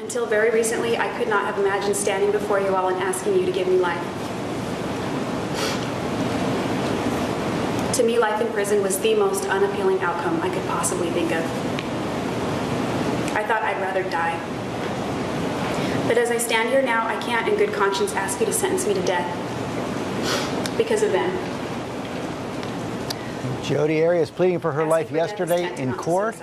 Until very recently, I could not have imagined standing before you all and asking you to give me life. To me, life in prison was the most unappealing outcome I could possibly think of. I thought I'd rather die. But as I stand here now, I can't in good conscience ask you to sentence me to death because of them. Jodi Arias pleading for her life yesterday in court,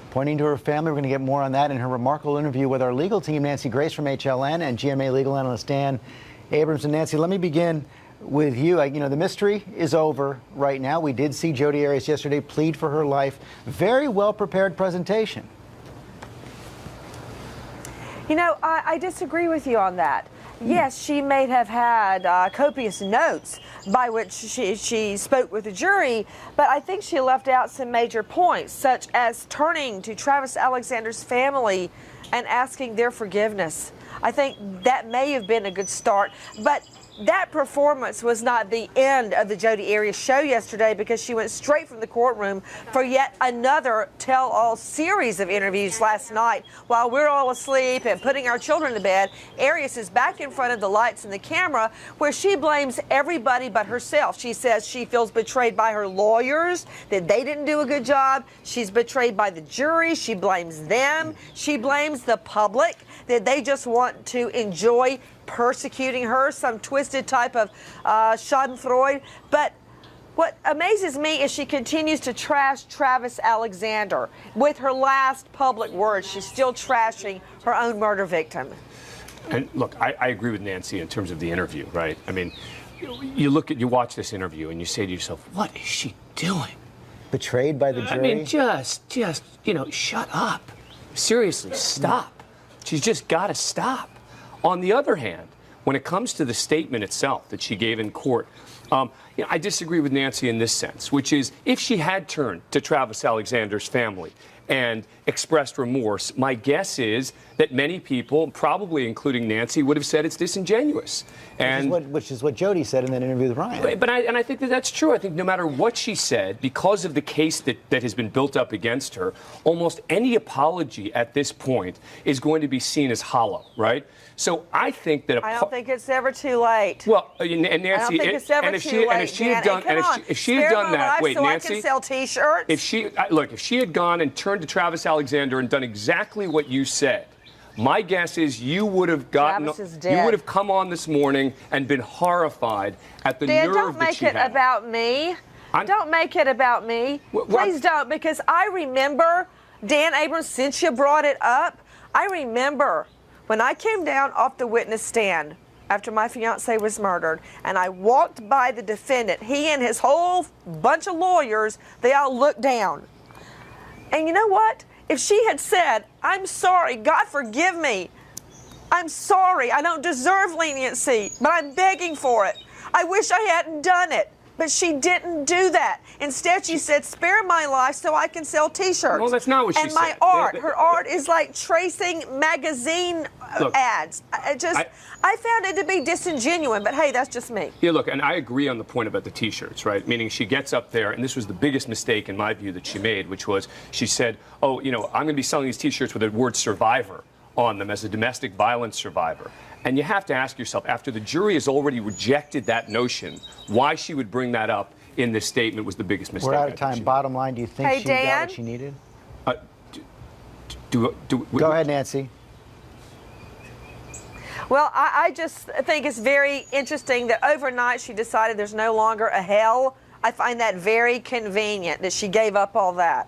pointing to her family. We're going to get more on that in her remarkable interview with our legal team, Nancy Grace from HLN and GMA legal analyst Dan Abrams. And Nancy, let me begin with you. You know, the mystery is over right now. We did see Jodi Arias yesterday plead for her life. Very well prepared presentation. You know, I disagree with you on that. Yes, she may have had copious notes by which she spoke with the jury, but I think she left out some major points, such as turning to Travis Alexander's family and asking their forgiveness. I think that may have been a good start, but that performance was not the end of the Jodi Arias show yesterday, because she went straight from the courtroom for yet another tell-all series of interviews last night. While we're all asleep and putting our children to bed, Arias is back in front of the lights and the camera, where she blames everybody but herself. She says she feels betrayed by her lawyers, that they didn't do a good job. She's betrayed by the jury. She blames them. She blames the public, that they just want to enjoy persecuting her, some twisted type of schadenfreude. But what amazes me is she continues to trash Travis Alexander. With her last public words, she's still trashing her own murder victim. And look, I agree with Nancy in terms of the interview, right? I mean, you watch this interview and you say to yourself, what is she doing? Betrayed by the jury? I mean, just, you know, shut up. Seriously, stop. She's just got to stop. On the other hand, when it comes to the statement itself that she gave in court, you know, I disagree with Nancy in this sense, which is, if she had turned to Travis Alexander's family and expressed remorse, my guess is that many people, probably including Nancy, would have said it's disingenuous. Which is what Jodi said in that interview with Ryan. But I think that that's true. I think no matter what she said, because of the case that has been built up against her, almost any apology at this point is going to be seen as hollow, right? So I think that I don't think it's ever too late. Well, and Nancy, I don't think it's ever too late. If she had done that, wait, so Nancy, I can sell T-shirts. if she had gone and turned to Travis Alexander and done exactly what you said, my guess is you would have come on this morning and been horrified at the nerve that she had. Don't make it about me. Don't make it about me. Please don't, because I remember, Dan Abrams, since you brought it up, I remember when I came down off the witness stand after my fiance was murdered, and I walked by the defendant, he and his whole bunch of lawyers, they all looked down. And you know what? If she had said, I'm sorry, God forgive me, I'm sorry, I don't deserve leniency, but I'm begging for it, I wish I hadn't done it. But she didn't do that. Instead, she said, spare my life so I can sell T-shirts. Well, that's not what she said. And my art, her art is like tracing magazine ads. I found it to be disingenuous, but hey, that's just me. Yeah, look, and I agree on the point about the T-shirts, right? Meaning she gets up there, and this was the biggest mistake in my view that she made, which was she said, oh, you know, I'm going to be selling these T-shirts with the word survivor on them as a domestic violence survivor. And you have to ask yourself, after the jury has already rejected that notion, why she would bring that up in this statement was the biggest mistake. We're out of time. Bottom line, do you think she got what she needed? Go ahead, Nancy. Well, I just think it's very interesting that overnight she decided there's no longer a hell. I find that very convenient that she gave up all that.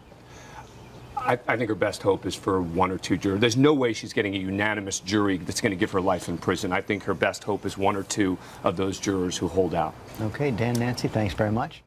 I think her best hope is for one or two jurors. There's no way she's getting a unanimous jury that's going to give her life in prison. I think her best hope is one or two of those jurors who hold out. Okay, Dan, Nancy, thanks very much.